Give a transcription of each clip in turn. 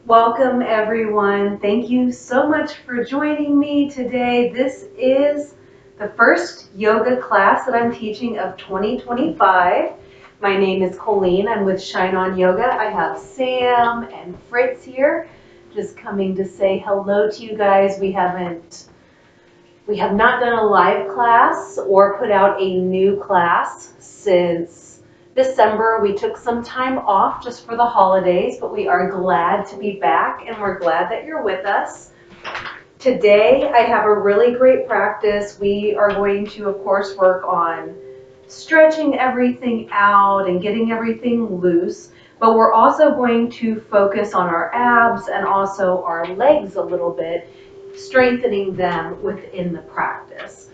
Welcome everyone. Thank you so much for joining me today. This is the first yoga class that I'm teaching of 2025. My name is Colleen. I'm with Shine On Yoga. I have Sam and Fritz here just coming to say hello to you guys. We have not done a live class or put out a new class since December. We took some time off just for the holidays, but we are glad to be back and we're glad that you're with us. Today, I have a really great practice. We are going to, of course, work on stretching everything out and getting everything loose, but we're also going to focus on our abs and also our legs a little bit, strengthening them within the practice.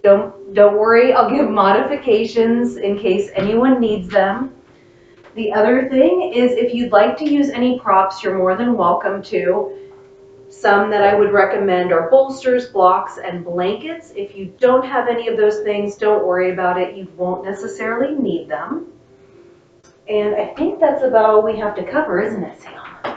Don't worry, I'll give modifications in case anyone needs them. The other thing is if you'd like to use any props, you're more than welcome to. Some that I would recommend are bolsters, blocks, and blankets. If you don't have any of those things, don't worry about it. You won't necessarily need them. And I think that's about all we have to cover, isn't it, Sam?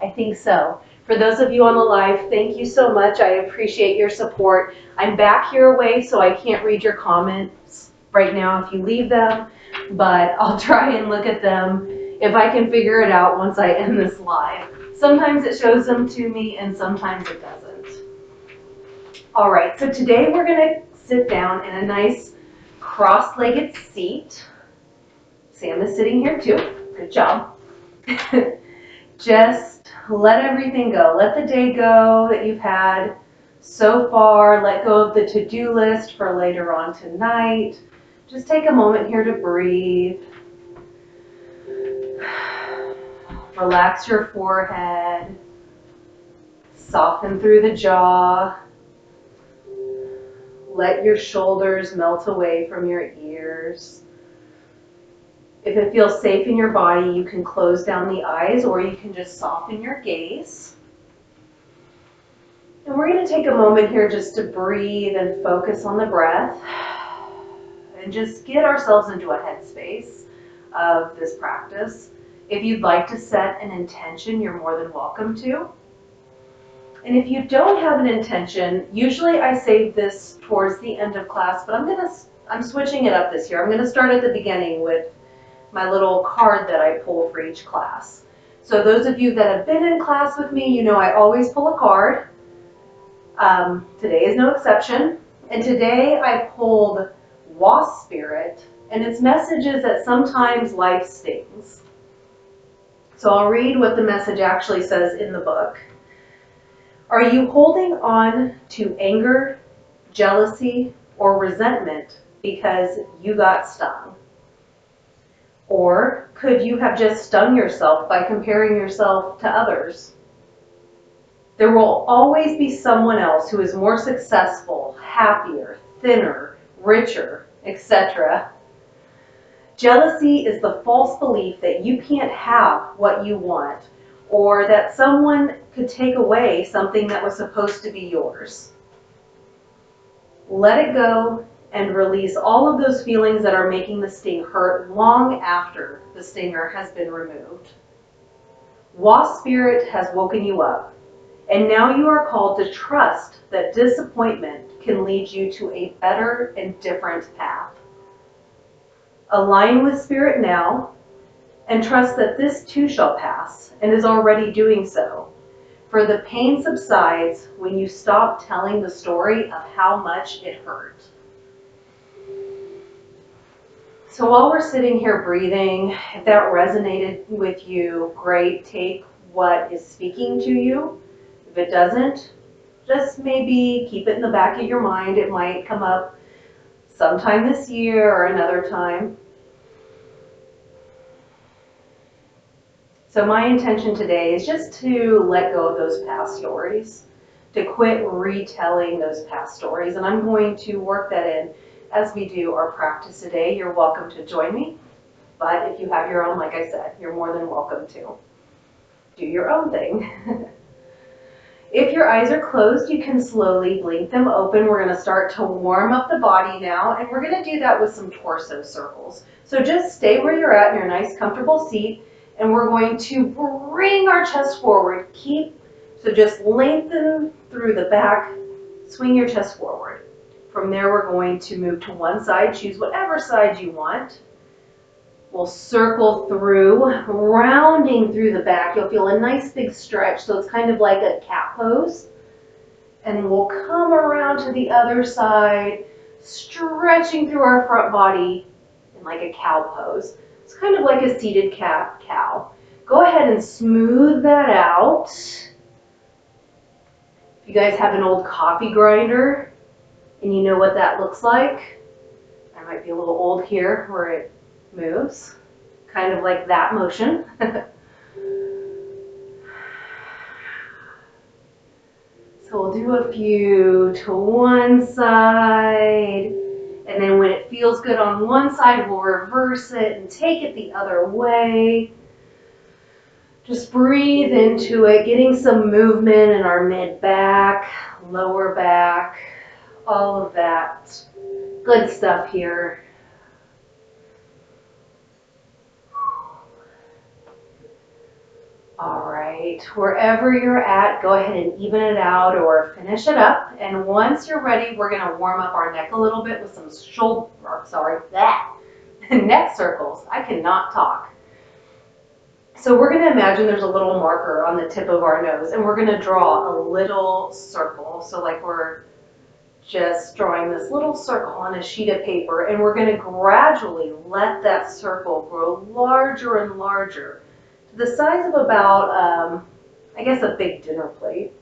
I think so. For those of you on the live, thank you so much. I appreciate your support. I'm back here away, so I can't read your comments right now if you leave them, but I'll try and look at them if I can figure it out once I end this live. Sometimes it shows them to me and sometimes it doesn't. All right, so today we're gonna sit down in a nice cross-legged seat. Sam is sitting here too. Good job. Just let everything go. Let the day go that you've had so far. Let go of the to-do list for later on tonight. Just take a moment here to breathe. Relax your forehead. Soften through the jaw. Let your shoulders melt away from your ears. If it feels safe in your body, you can close down the eyes or you can just soften your gaze. And we're going to take a moment here just to breathe and focus on the breath and just get ourselves into a headspace of this practice. If you'd like to set an intention, you're more than welcome to. And if you don't have an intention, usually I save this towards the end of class, but I'm switching it up this year. I'm going to start at the beginning with my little card that I pull for each class. So those of you that have been in class with me, you know I always pull a card. Today is no exception. And today I pulled Wasp Spirit, and its message is that sometimes life stings. So I'll read what the message actually says in the book. Are you holding on to anger, jealousy, or resentment because you got stung? Or could you have just stung yourself by comparing yourself to others? There will always be someone else who is more successful, happier, thinner, richer, etc. Jealousy is the false belief that you can't have what you want, or that someone could take away something that was supposed to be yours. Let it go and release all of those feelings that are making the sting hurt long after the stinger has been removed. Wasp Spirit has woken you up, and now you are called to trust that disappointment can lead you to a better and different path. Align with Spirit now, and trust that this too shall pass, and is already doing so. For the pain subsides when you stop telling the story of how much it hurt. So while we're sitting here breathing, if that resonated with you, great. Take what is speaking to you. If it doesn't, just maybe keep it in the back of your mind. It might come up sometime this year or another time. So my intention today is just to let go of those past stories, to quit retelling those past stories, and I'm going to work that in as we do our practice today. You're welcome to join me, but if you have your own, like I said, you're more than welcome to do your own thing. If your eyes are closed, you can slowly blink them open. We're going to start to warm up the body now, and we're going to do that with some torso circles. So just stay where you're at in your nice comfortable seat, And we're going to bring our chest forward. So just lengthen through the back, swing your chest forward. From there, we're going to move to one side, choose whatever side you want. We'll circle through, rounding through the back. You'll feel a nice big stretch, so it's kind of like a cat pose. And we'll come around to the other side, stretching through our front body in like a cow pose. It's kind of like a seated cow. Go ahead and smooth that out. If you guys have an old coffee grinder and you know what that looks like, I might be a little old here where it moves, kind of like that motion. So we'll do a few to one side, and then when it feels good on one side, we'll reverse it and take it the other way. Just breathe into it, getting some movement in our mid-back, lower back, all of that good stuff here. All right, wherever you're at, go ahead and even it out or finish it up. And once you're ready, we're gonna warm up our neck a little bit with some neck circles. I cannot talk. So we're gonna imagine there's a little marker on the tip of our nose, and we're gonna draw a little circle. So like we're just drawing this little circle on a sheet of paper, and we're gonna gradually let that circle grow larger and larger, the size of about, I guess, a big dinner plate.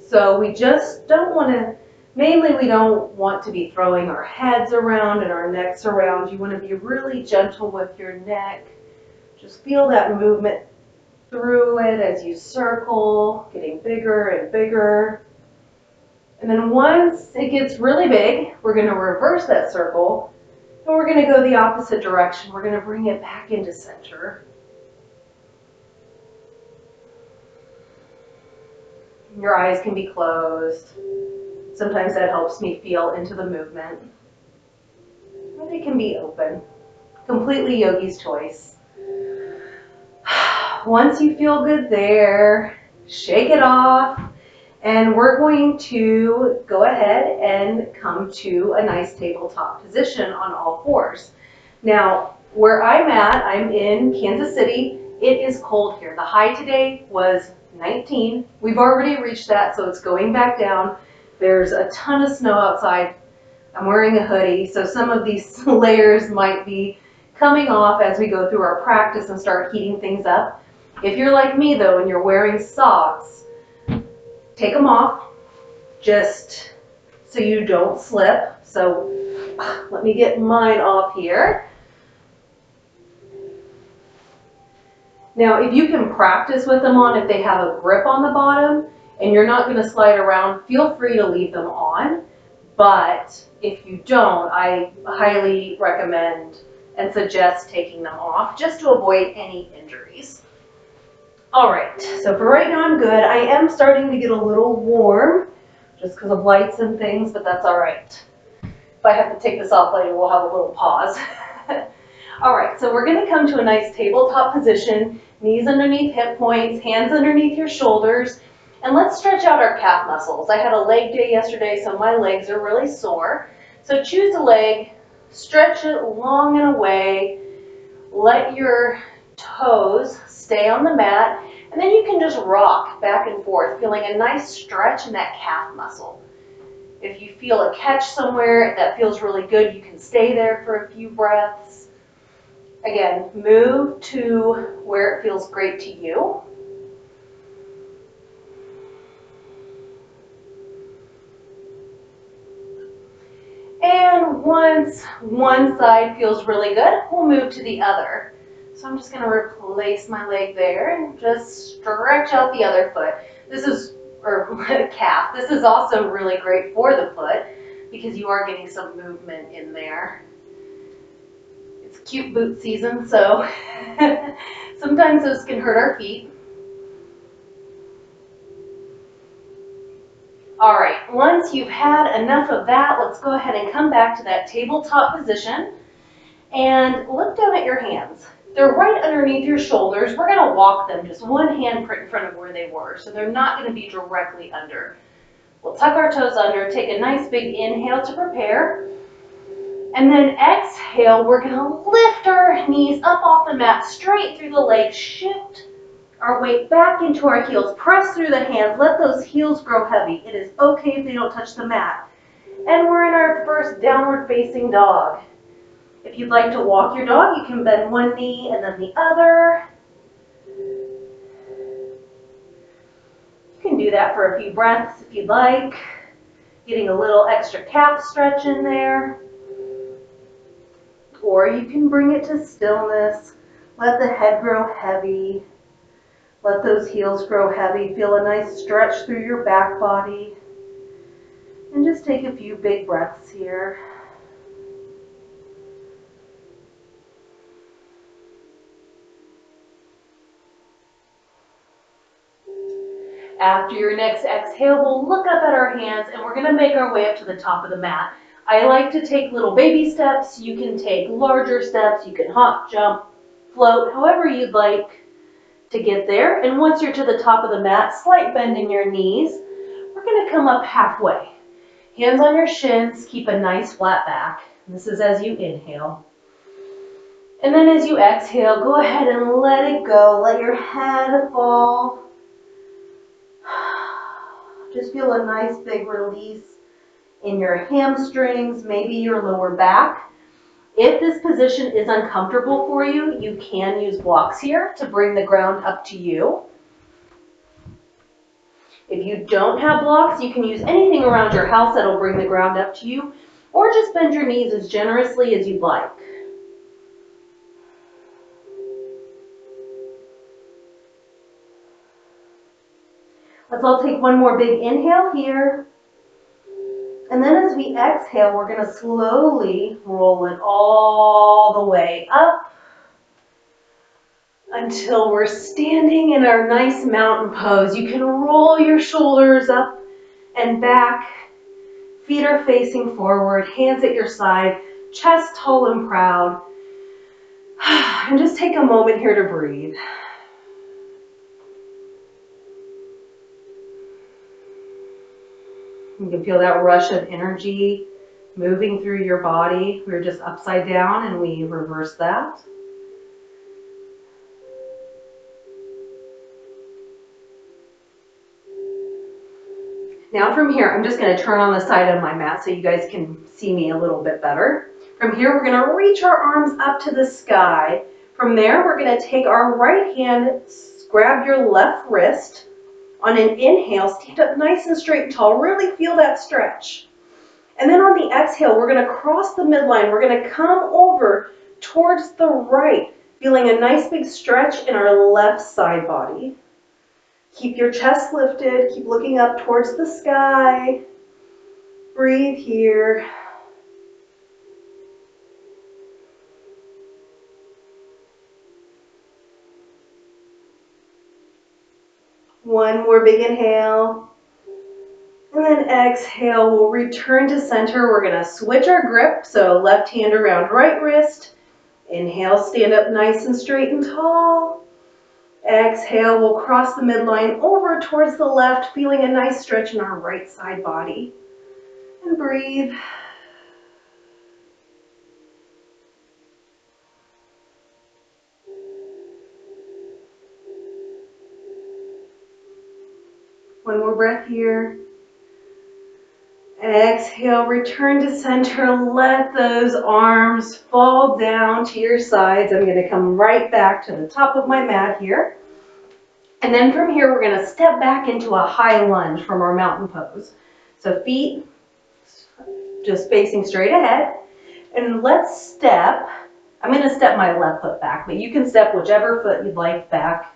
So we just don't want to, mainly we don't want to be throwing our heads around and our necks around. You want to be really gentle with your neck. Just feel that movement through it as you circle, getting bigger and bigger. And then once it gets really big, we're going to reverse that circle. And we're going to go the opposite direction. We're going to bring it back into center. Your eyes can be closed. Sometimes that helps me feel into the movement. Or they can be open. Completely yogi's choice. Once you feel good there, shake it off. And we're going to go ahead and come to a nice tabletop position on all fours. Now, where I'm at, I'm in Kansas City. It is cold here. The high today was 19. We've already reached that, so it's going back down. There's a ton of snow outside. I'm wearing a hoodie, so some of these layers might be coming off as we go through our practice and start heating things up. If you're like me, though, and you're wearing socks, take them off just so you don't slip. So let me get mine off here. Now, if you can practice with them on, if they have a grip on the bottom and you're not going to slide around, feel free to leave them on. But if you don't, I highly recommend and suggest taking them off just to avoid any injuries. All right, so for right now I'm good. I am starting to get a little warm just because of lights and things, but that's all right. If I have to take this off later, we'll have a little pause. All right, so we're going to come to a nice tabletop position, knees underneath hip points, hands underneath your shoulders, and let's stretch out our calf muscles. I had a leg day yesterday, so my legs are really sore. So choose a leg, stretch it long and away, let your toes stay on the mat, and then you can just rock back and forth, feeling a nice stretch in that calf muscle. If you feel a catch somewhere that feels really good, you can stay there for a few breaths. Again, move to where it feels great to you. And once one side feels really good, we'll move to the other. So I'm just going to replace my leg there and just stretch out the other foot. Or calf. This is also really great for the foot because you are getting some movement in there. It's cute boot season, so sometimes those can hurt our feet. All right, once you've had enough of that, let's go ahead and come back to that tabletop position and look down at your hands. They're right underneath your shoulders. We're gonna walk them just one handprint in front of where they were, so they're not gonna be directly under. We'll tuck our toes under, take a nice big inhale to prepare, and then exhale, we're gonna lift our knees up off the mat, straight through the legs, shift our weight back into our heels, press through the hands, let those heels grow heavy. It is okay if they don't touch the mat. And we're in our first downward facing dog. If you'd like to walk your dog, you can bend one knee and then the other. You can do that for a few breaths if you'd like, getting a little extra calf stretch in there. Or you can bring it to stillness. Let the head grow heavy. Let those heels grow heavy. Feel a nice stretch through your back body. And just take a few big breaths here. After your next exhale, we'll look up at our hands and we're gonna make our way up to the top of the mat. I like to take little baby steps. You can take larger steps. You can hop, jump, float, however you'd like to get there. And once you're to the top of the mat, slight bend in your knees. We're gonna come up halfway. Hands on your shins, keep a nice flat back. This is as you inhale. And then as you exhale, go ahead and let it go. Let your head fall. Just feel a nice big release in your hamstrings, maybe your lower back. If this position is uncomfortable for you, you can use blocks here to bring the ground up to you. If you don't have blocks, you can use anything around your house that'll bring the ground up to you, or just bend your knees as generously as you'd like. Let's all take one more big inhale here. And then as we exhale, we're going to slowly roll it all the way up until we're standing in our nice mountain pose. You can roll your shoulders up and back. Feet are facing forward, hands at your side, chest tall and proud. And just take a moment here to breathe. You can feel that rush of energy moving through your body. We're just upside down and we reverse that. Now from here, I'm just going to turn on the side of my mat so you guys can see me a little bit better. From here, we're going to reach our arms up to the sky. From there, we're going to take our right hand, grab your left wrist. On an inhale, stand up nice and straight and tall. Really feel that stretch. And then on the exhale, we're going to cross the midline. We're going to come over towards the right, feeling a nice big stretch in our left side body. Keep your chest lifted. Keep looking up towards the sky. Breathe here. One more big inhale. And then exhale, we'll return to center. We're going to switch our grip. So left hand around right wrist. Inhale, stand up nice and straight and tall. Exhale, we'll cross the midline over towards the left, feeling a nice stretch in our right side body. And breathe. One more breath here. Exhale, return to center. Let those arms fall down to your sides. I'm going to come right back to the top of my mat here. And then from here, we're going to step back into a high lunge from our mountain pose. So feet just facing straight ahead. And let's step. I'm going to step my left foot back, but you can step whichever foot you'd like back.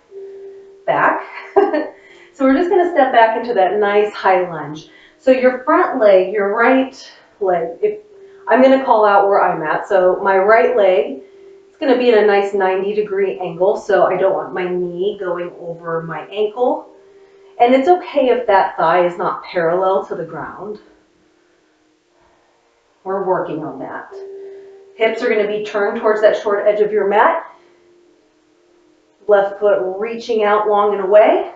So we're just going to step back into that nice high lunge. So your front leg, your right leg, I'm going to call out where I'm at. So my right leg, it's going to be in a nice 90-degree angle. So I don't want my knee going over my ankle. And it's okay if that thigh is not parallel to the ground. We're working on that. Hips are going to be turned towards that short edge of your mat. Left foot reaching out long and away.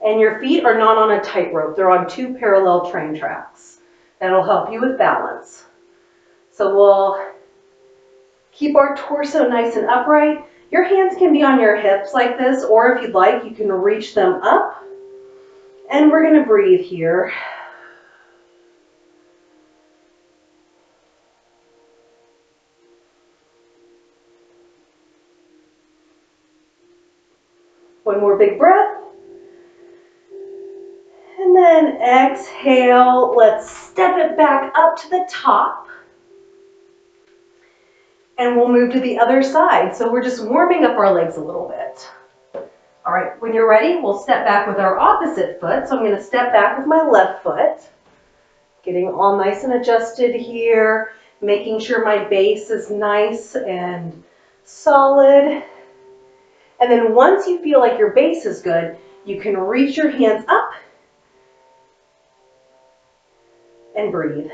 And your feet are not on a tightrope. They're on 2 parallel train tracks. That'll help you with balance. So we'll keep our torso nice and upright. Your hands can be on your hips like this, or if you'd like, you can reach them up. And we're going to breathe here. One more big breath. And then exhale. Let's step it back up to the top. And we'll move to the other side. So we're just warming up our legs a little bit. All right, when you're ready, we'll step back with our opposite foot. So I'm going to step back with my left foot. Getting all nice and adjusted here. Making sure my base is nice and solid. And then once you feel like your base is good, you can reach your hands up and breathe.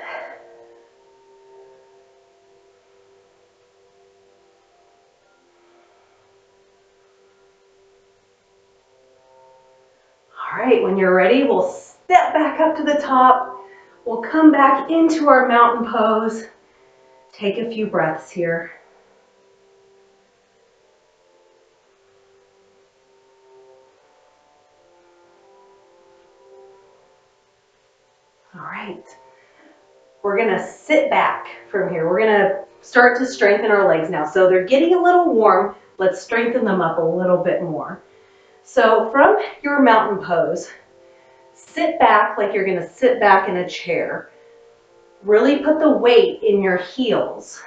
All right, when you're ready, we'll step back up to the top. We'll come back into our mountain pose. Take a few breaths here. All right, we're gonna sit back from here. We're gonna start to strengthen our legs now. So they're getting a little warm. Let's strengthen them up a little bit more. So from your mountain pose, sit back like you're gonna sit back in a chair. Really put the weight in your heels.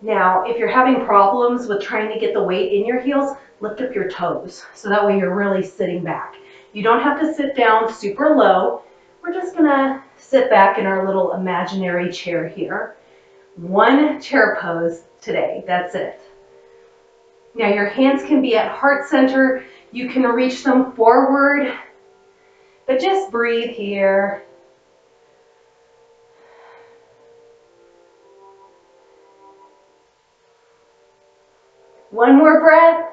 Now, if you're having problems with trying to get the weight in your heels, lift up your toes. So that way you're really sitting back. You don't have to sit down super low. We're just gonna sit back in our little imaginary chair here. One chair pose today, that's it. Now your hands can be at heart center. You can reach them forward, but just breathe here. One more breath.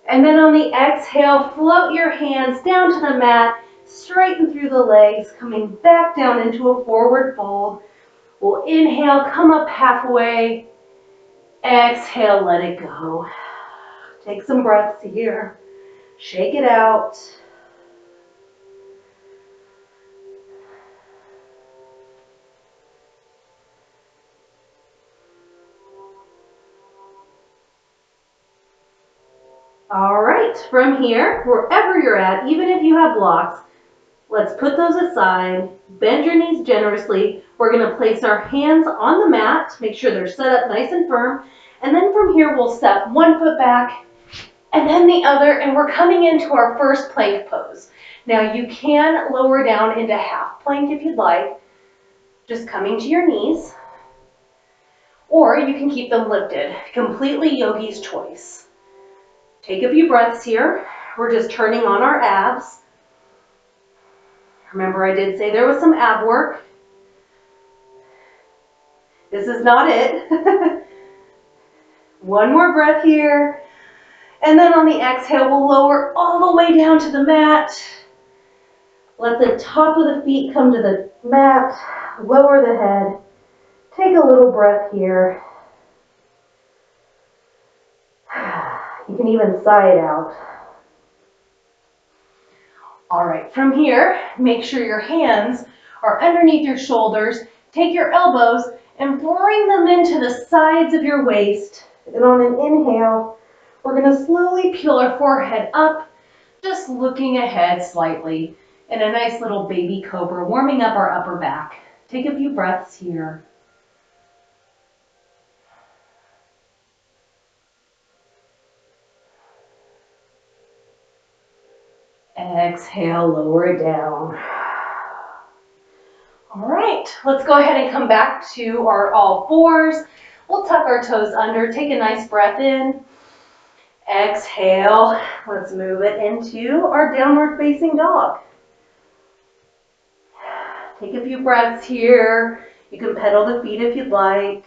And then on the exhale, float your hands down to the mat, straighten through the legs, coming back down into a forward fold. We'll inhale, come up halfway. Exhale, let it go. Take some breaths here. Shake it out. All right, from here, wherever you're at, even if you have blocks, let's put those aside. Bend your knees generously. We're going to place our hands on the mat. Make sure they're set up nice and firm. And then from here, we'll step one foot back and then the other, and we're coming into our first plank pose. Now you can lower down into half plank if you'd like, just coming to your knees, or you can keep them lifted. Completely yogi's choice. Take a few breaths here. We're just turning on our abs. Remember, I did say there was some ab work. This is not it. One more breath here. And then on the exhale, we'll lower all the way down to the mat. Let the top of the feet come to the mat. Lower the head. Take a little breath here. You can even sigh it out. All right, from here, make sure your hands are underneath your shoulders. Take your elbows and bring them into the sides of your waist. And on an inhale, we're going to slowly peel our forehead up, just looking ahead slightly in a nice little baby cobra, warming up our upper back. Take a few breaths here. Exhale, lower it down. All right, let's go ahead and come back to our all fours. We'll tuck our toes under, take a nice breath in. Exhale, let's move it into our downward facing dog. Take a few breaths here. You can pedal the feet if you'd like.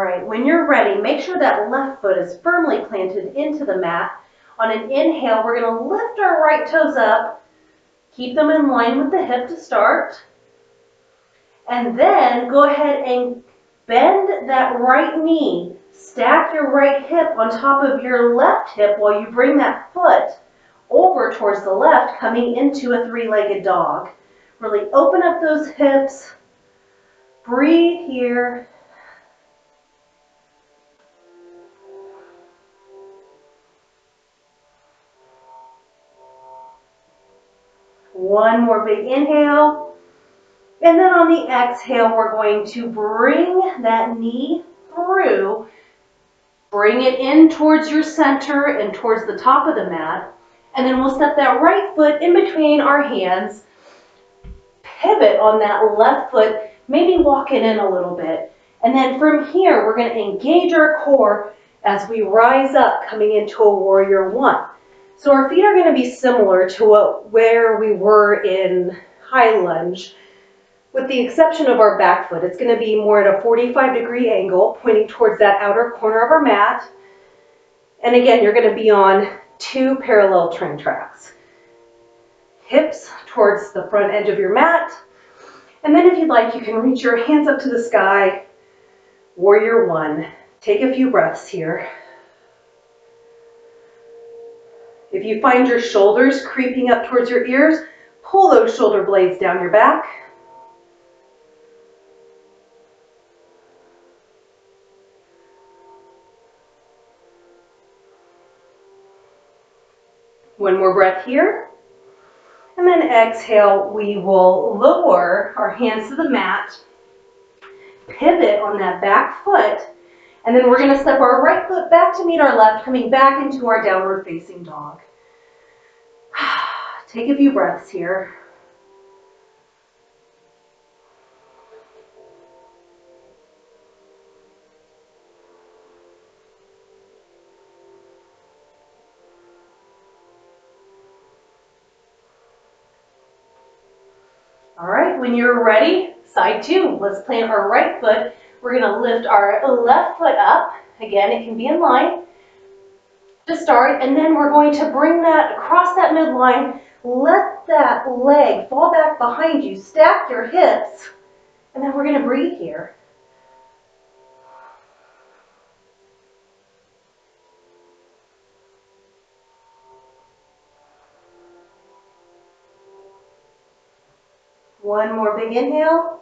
right, when you're ready, make sure that left foot is firmly planted into the mat. On an inhale, we're going to lift our right toes up, keep them in line with the hip to start, and then go ahead and bend that right knee. Stack your right hip on top of your left hip while you bring that foot over towards the left, coming into a three-legged dog. Really open up those hips. Breathe here. One more big inhale. And then on the exhale, we're going to bring that knee through. Bring it in towards your center and towards the top of the mat. And then we'll step that right foot in between our hands. Pivot on that left foot, maybe walk it in a little bit. And then from here, we're going to engage our core as we rise up, coming into a warrior one. So our feet are going to be similar to where we were in high lunge, with the exception of our back foot. It's going to be more at a 45-degree angle, pointing towards that outer corner of our mat. And again, you're going to be on 2 parallel train tracks. Hips towards the front edge of your mat. And then if you'd like, you can reach your hands up to the sky. Warrior one. Take a few breaths here. If you find your shoulders creeping up towards your ears, pull those shoulder blades down your back. One more breath here. And then exhale, we will lower our hands to the mat, pivot on that back foot, and then we're going to step our right foot back to meet our left, coming back into our downward facing dog. Take a few breaths here. All right, when you're ready, side two. Let's plant our right foot. We're going to lift our left foot up. Again, it can be in line to start, and then we're going to bring that across that midline. Let that leg fall back behind you. Stack your hips, and then we're going to breathe here. One more big inhale.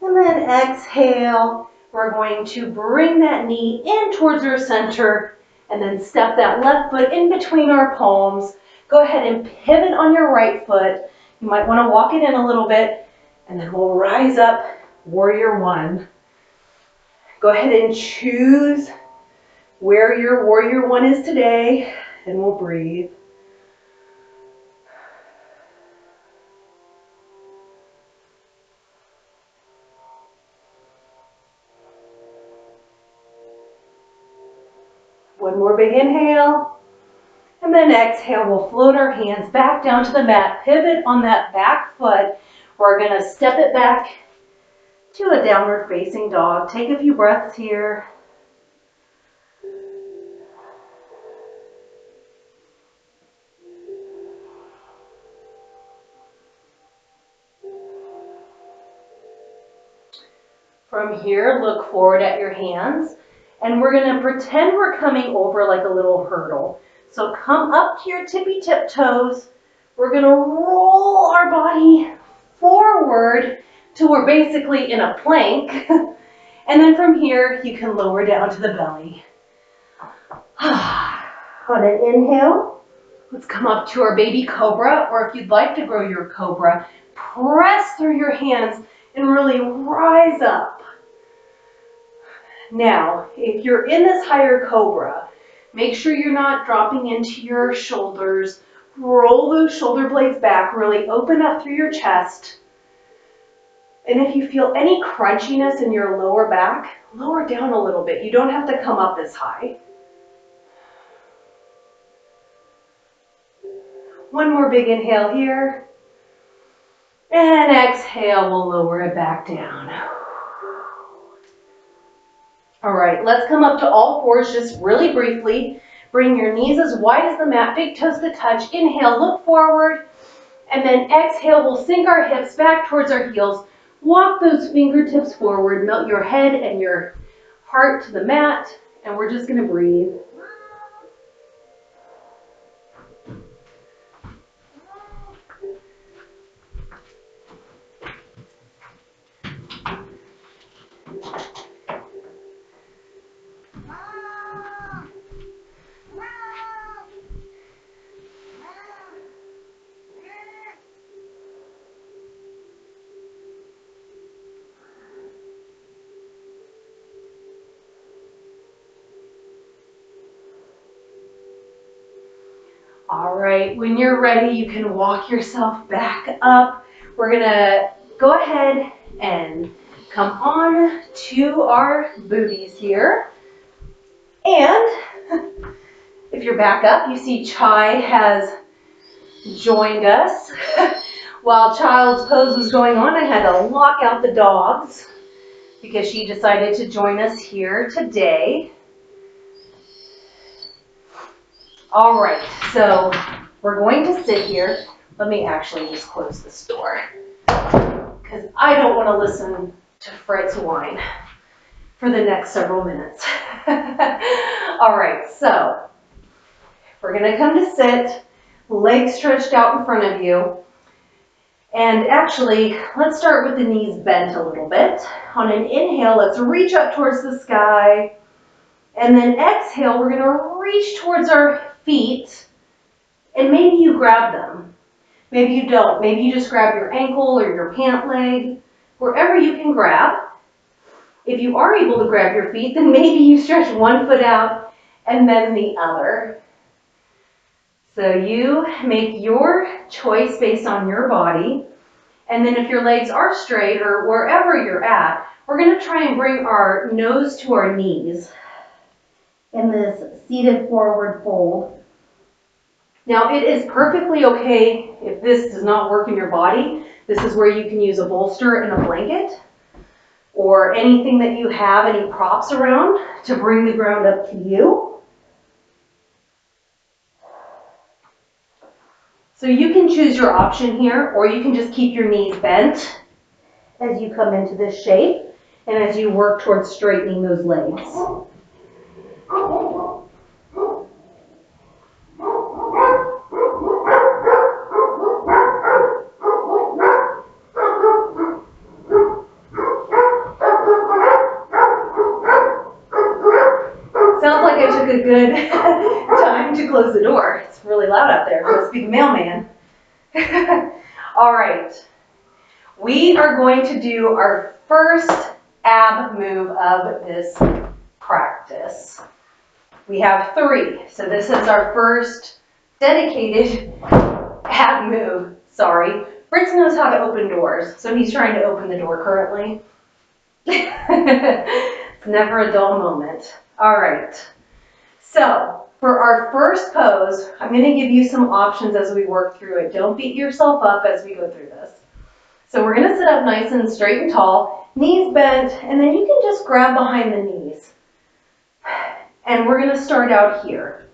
And then exhale. We're going to bring that knee in towards our center and then step that left foot in between our palms. Go ahead and pivot on your right foot. You might want to walk it in a little bit, and then we'll rise up, warrior one. Go ahead and choose where your warrior one is today, and we'll breathe. One more big inhale. And then exhale, we'll float our hands back down to the mat. Pivot on that back foot. We're going to step it back to a downward facing dog. Take a few breaths here. From here, look forward at your hands. And we're going to pretend we're coming over like a little hurdle. So come up to your tippy tip toes. We're going to roll our body forward till we're basically in a plank. And then from here, you can lower down to the belly. On an inhale, let's come up to our baby cobra, or if you'd like to grow your cobra, press through your hands and really rise up. Now, if you're in this higher cobra, make sure you're not dropping into your shoulders. Roll those shoulder blades back, really open up through your chest. And if you feel any crunchiness in your lower back, lower down a little bit. You don't have to come up this high. One more big inhale here. And exhale, we'll lower it back down. All right, let's come up to all fours just really briefly. Bring your knees as wide as the mat, big toes to touch. Inhale, look forward. And then exhale, we'll sink our hips back towards our heels. Walk those fingertips forward. Melt your head and your heart to the mat. And we're just going to breathe. All right, when you're ready, you can walk yourself back up. We're gonna go ahead and come on to our booties here. And if you're back up, you see Chai has joined us. While child's pose was going on, I had to lock out the dogs because she decided to join us here today. All right, so we're going to sit here. Let me actually just close this door because I don't want to listen to Fritz whine for the next several minutes. All right, so we're going to come to sit, legs stretched out in front of you. And actually, let's start with the knees bent a little bit. On an inhale, let's reach up towards the sky. And then exhale, we're going to reach towards our feet. And maybe you grab them. Maybe you don't. Maybe you just grab your ankle or your pant leg, wherever you can grab. If you are able to grab your feet, then maybe you stretch one foot out and then the other. So you make your choice based on your body. And then if your legs are straight or wherever you're at, we're going to try and bring our nose to our knees in this seated forward fold. Now it is perfectly okay if this does not work in your body. This is where you can use a bolster and a blanket or anything that you have, any props around to bring the ground up to you. So you can choose your option here, or you can just keep your knees bent as you come into this shape and as you work towards straightening those legs. Sounds like I took a good time to close the door. It's really loud out there. It must be the mailman. All right. We are going to do our first ab move of this practice. We have 3. So this is our first dedicated ab move. Sorry. Fritz knows how to open doors, so he's trying to open the door currently. It's never a dull moment. All right. So for our first pose, I'm going to give you some options as we work through it. Don't beat yourself up as we go through this. So we're going to sit up nice and straight and tall, knees bent, and then you can just grab behind the knees. And we're going to start out here.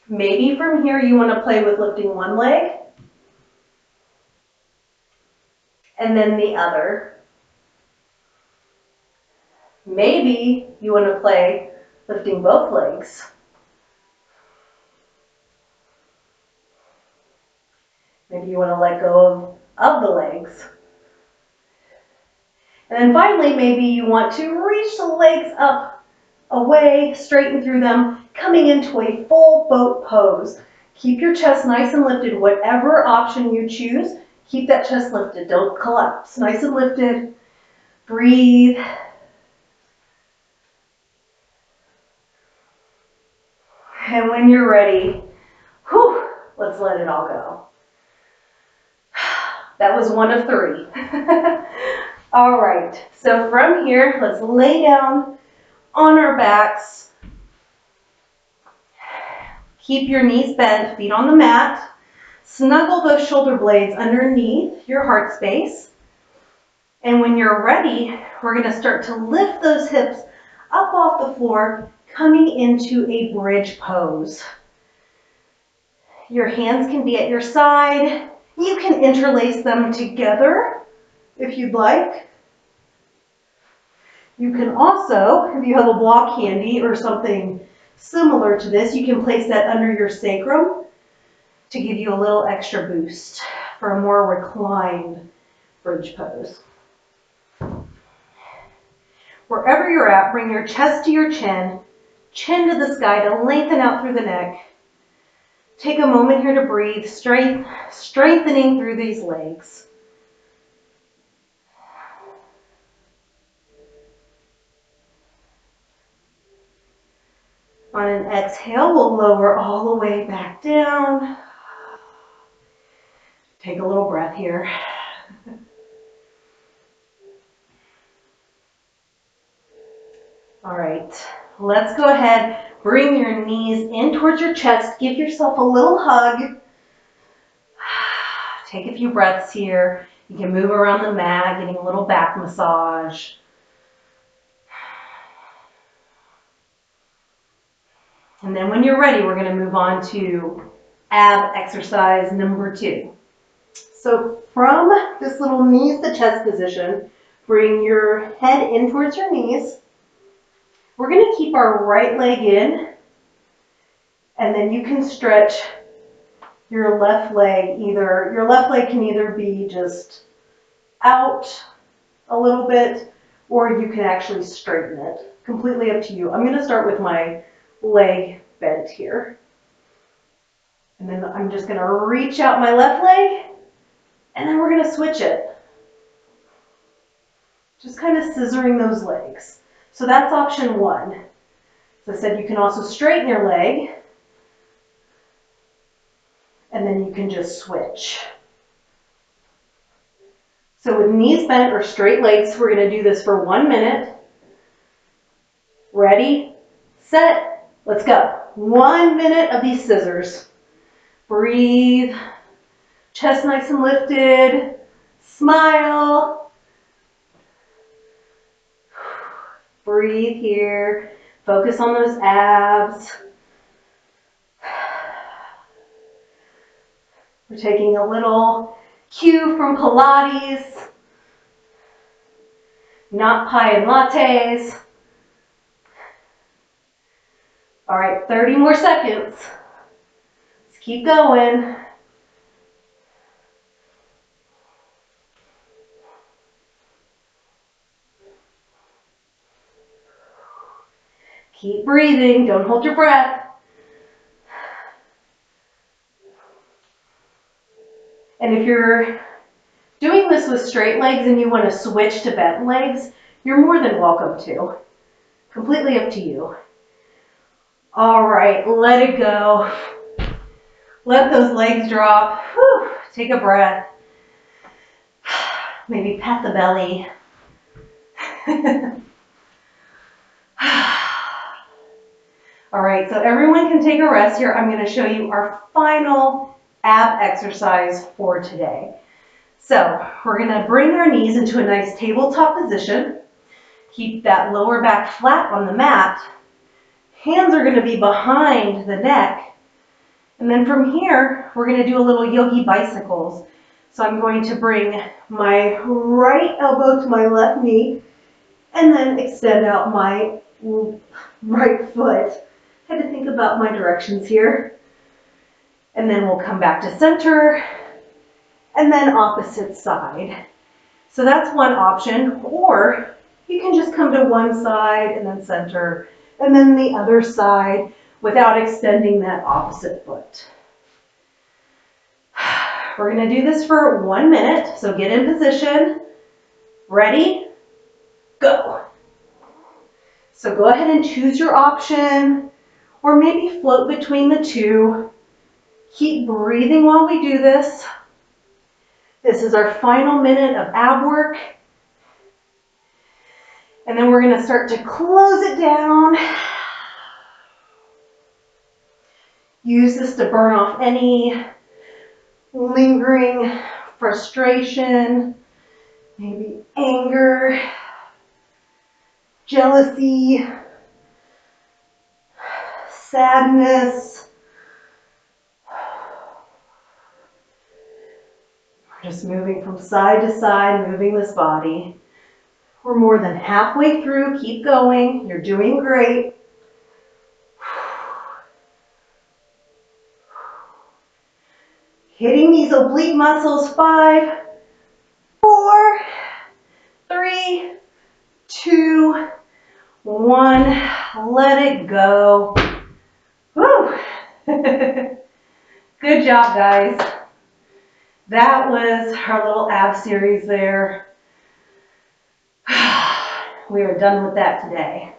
Maybe from here you want to play with lifting one leg and then the other. Maybe you want to play lifting both legs. Maybe you want to let go of the legs. And then finally, maybe you want to reach the legs up, away, straighten through them, coming into a full boat pose. Keep your chest nice and lifted, whatever option you choose. Keep that chest lifted, don't collapse. Nice and lifted. Breathe. And when you're ready, let's let it all go. That was one of 3. All right, so from here, let's lay down on our backs. Keep your knees bent, feet on the mat. Snuggle those shoulder blades underneath your heart space. And when you're ready, we're going to start to lift those hips up off the floor, coming into a bridge pose. Your hands can be at your side. You can interlace them together if you'd like. You can also, if you have a block handy or something similar to this, you can place that under your sacrum to give you a little extra boost for a more reclined bridge pose. Wherever you're at, bring your chest to your chin, chin to the sky to lengthen out through the neck. Take a moment here to breathe, strengthening through these legs. On an exhale, we'll lower all the way back down. Take a little breath here. All right, let's go ahead. Bring your knees in towards your chest. Give yourself a little hug. Take a few breaths here. You can move around the mat, getting a little back massage. And then when you're ready, we're going to move on to ab exercise number 2. So from this little knees to chest position, bring your head in towards your knees. We're going to keep our right leg in, and then you can stretch your left leg. Your left leg can either be just out a little bit, or you can actually straighten it. Completely up to you. I'm going to start with my leg bent here. And then I'm just going to reach out my left leg, and then we're going to switch it. Just kind of scissoring those legs. So that's option 1. As I said, you can also straighten your leg, and then you can just switch. So with knees bent or straight legs, we're going to do this for 1 minute. Ready, set, let's go. 1 minute of these scissors. Breathe, chest nice and lifted, smile. Breathe here, focus on those abs. We're taking a little cue from Pilates, not pie and lattes. All right, 30 more seconds. Let's keep going. Keep breathing, don't hold your breath. And if you're doing this with straight legs and you want to switch to bent legs, you're more than welcome to. Completely up to you. All right, let it go. Let those legs drop. Whew. Take a breath. Maybe pat the belly. All right, so everyone can take a rest here. I'm going to show you our final ab exercise for today. So we're going to bring our knees into a nice tabletop position. Keep that lower back flat on the mat. Hands are going to be behind the neck. And then from here, we're going to do a little yogi bicycles. So I'm going to bring my right elbow to my left knee and then extend out my right foot. I had to think about my directions here. And then we'll come back to center and then opposite side. So that's one option, or you can just come to one side and then center and then the other side without extending that opposite foot. We're going to do this for 1 minute, so get in position. Ready? Go. So go ahead and choose your option, or maybe float between the two. Keep breathing while we do this. This is our final minute of ab work. And then we're going to start to close it down. Use this to burn off any lingering frustration, maybe anger, jealousy, sadness. We're just moving from side to side, moving this body. We're more than halfway through. Keep going. You're doing great. Hitting these oblique muscles. 5, 4, 3, 2, 1. Let it go. Woo! Good job, guys. That was our little ab series there. We are done with that today.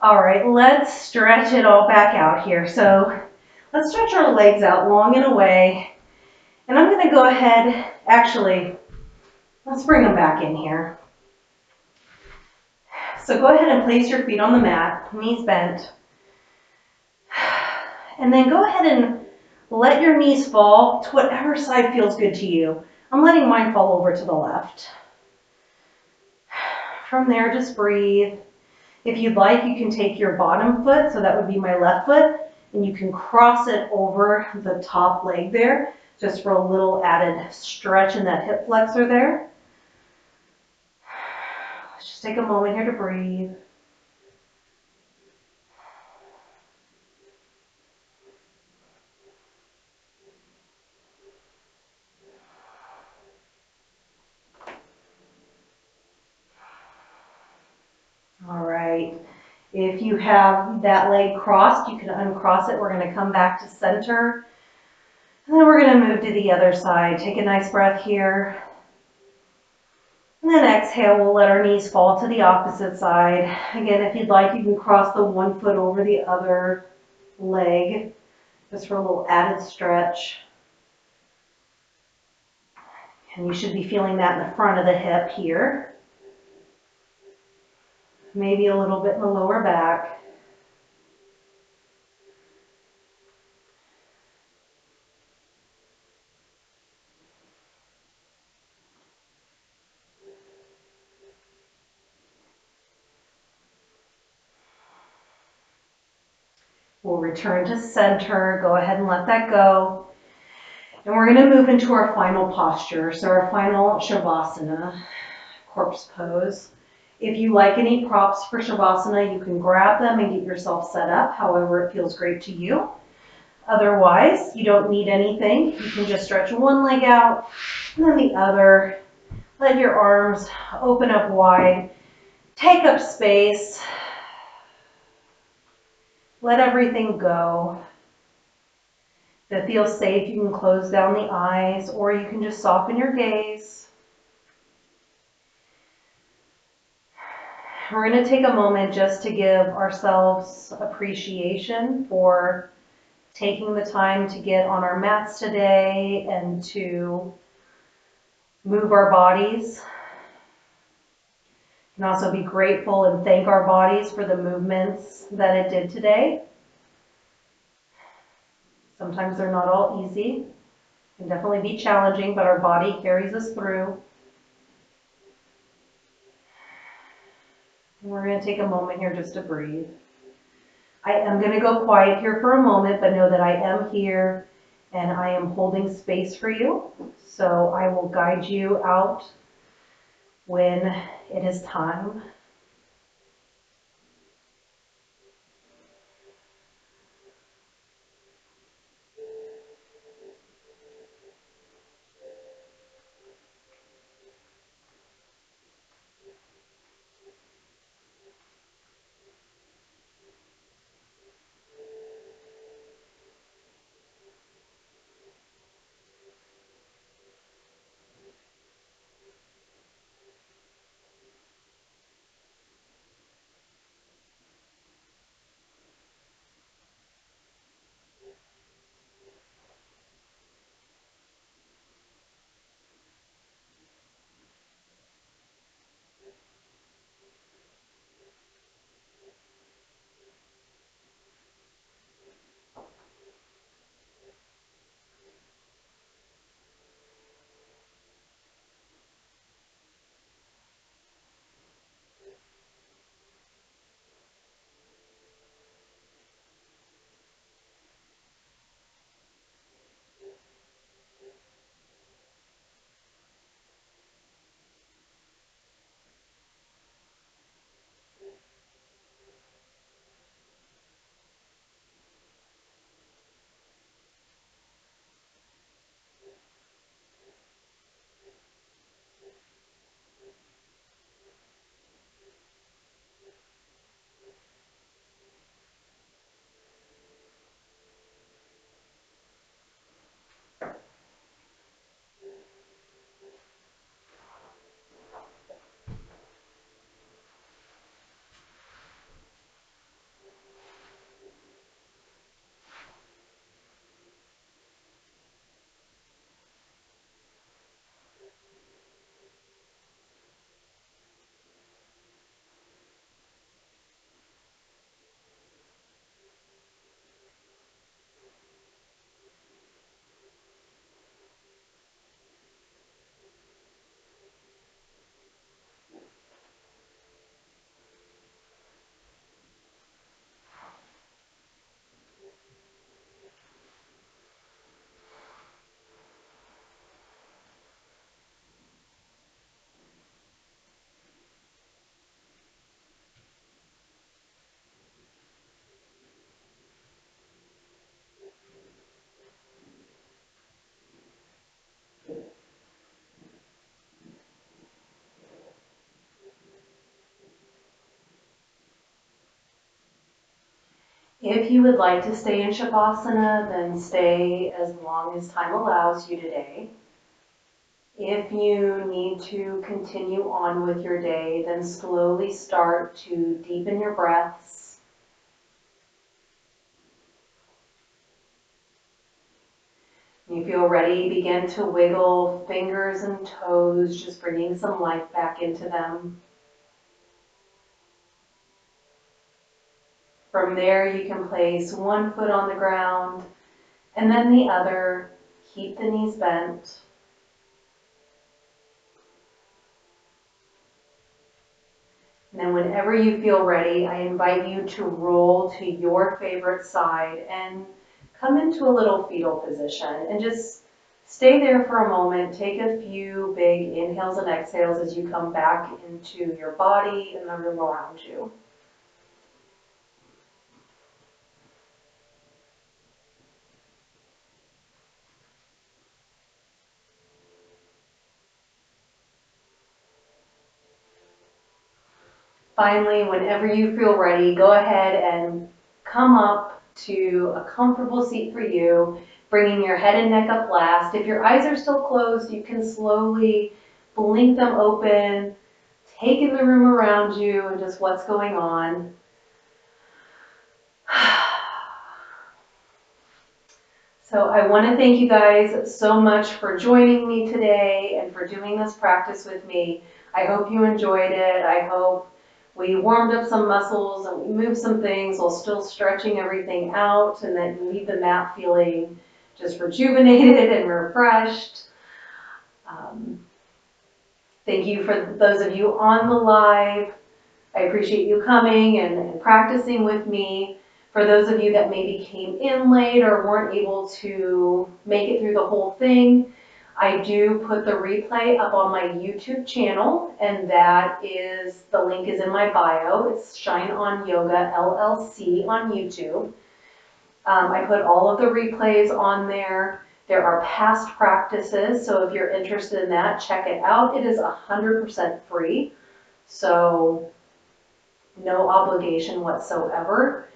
All right, let's stretch it all back out here. So let's stretch our legs out long and away. And I'm going to go ahead, actually, let's bring them back in here. So go ahead and place your feet on the mat, knees bent. And then go ahead and let your knees fall to whatever side feels good to you. I'm letting mine fall over to the left. From there, just breathe. If you'd like, you can take your bottom foot, so that would be my left foot, and you can cross it over the top leg there, just for a little added stretch in that hip flexor there. Let's just take a moment here to breathe. All right. If you have that leg crossed, you can uncross it. We're going to come back to center. And then we're going to move to the other side. Take a nice breath here. And then exhale, we'll let our knees fall to the opposite side. Again, if you'd like, you can cross the one foot over the other leg, just for a little added stretch. And you should be feeling that in the front of the hip here. Maybe a little bit in the lower back. We'll return to center. Go ahead and let that go. And we're going to move into our final posture. So our final Shavasana, corpse pose. If you like any props for Shavasana, you can grab them and get yourself set up however it feels great to you. Otherwise, you don't need anything. You can just stretch one leg out and then the other. Let your arms open up wide. Take up space. Let everything go. If it feels safe, you can close down the eyes or you can just soften your gaze. We're going to take a moment just to give ourselves appreciation for taking the time to get on our mats today and to move our bodies. We can also be grateful and thank our bodies for the movements that it did today. Sometimes they're not all easy. Can definitely be challenging, but our body carries us through. And we're going to take a moment here just to breathe. I am going to go quiet here for a moment, but know that I am here and I am holding space for you. So I will guide you out when it is time. If you would like to stay in Shavasana, then stay as long as time allows you today. If you need to continue on with your day, then slowly start to deepen your breaths. When you feel ready, begin to wiggle fingers and toes, just bringing some life back into them. From there, you can place one foot on the ground and then the other. Keep the knees bent. And then whenever you feel ready, I invite you to roll to your favorite side and come into a little fetal position and just stay there for a moment. Take a few big inhales and exhales as you come back into your body and the room around you. Finally, whenever you feel ready, go ahead and come up to a comfortable seat for you, bringing your head and neck up last. If your eyes are still closed, you can slowly blink them open, take in the room around you and just what's going on. So I want to thank you guys so much for joining me today and for doing this practice with me. I hope you enjoyed it. I hope we warmed up some muscles and we moved some things while still stretching everything out, and that you leave the mat feeling just rejuvenated and refreshed. Thank you for those of you on the live. I appreciate you coming and practicing with me. For those of you that maybe came in late or weren't able to make it through the whole thing, I do put the replay up on my YouTube channel, and the link is in my bio. It's Shine On Yoga LLC on YouTube. I put all of the replays on there. There are past practices, so if you're interested in that, check it out. It is 100% free, so no obligation whatsoever.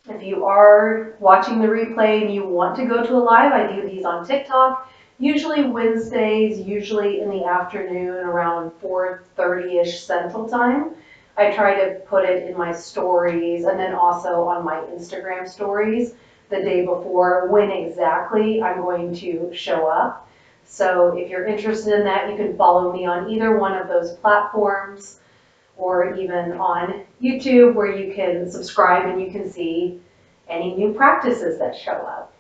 If you are watching the replay and you want to go to a live, I do these on TikTok, usually Wednesdays, usually in the afternoon around 4:30-ish Central Time. I try to put it in my stories and then also on my Instagram stories the day before when exactly I'm going to show up. So if you're interested in that, you can follow me on either one of those platforms, or even on YouTube, where you can subscribe and you can see any new practices that show up.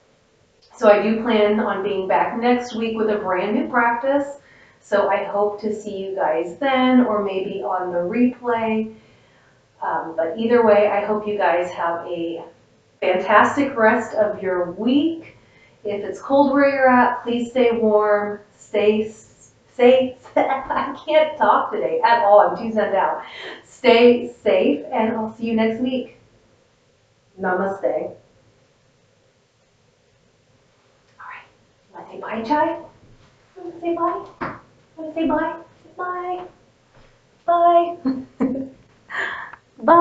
So I do plan on being back next week with a brand new practice. So I hope to see you guys then, or maybe on the replay. But either way, I hope you guys have a fantastic rest of your week. If it's cold where you're at, please stay warm, stay safe. I can't talk today at all. I'm too sent out. Stay safe, and I'll see you next week. Namaste. All right. Want to say bye, Chai? Want to say bye? Want to say bye? Bye. Bye. Bye.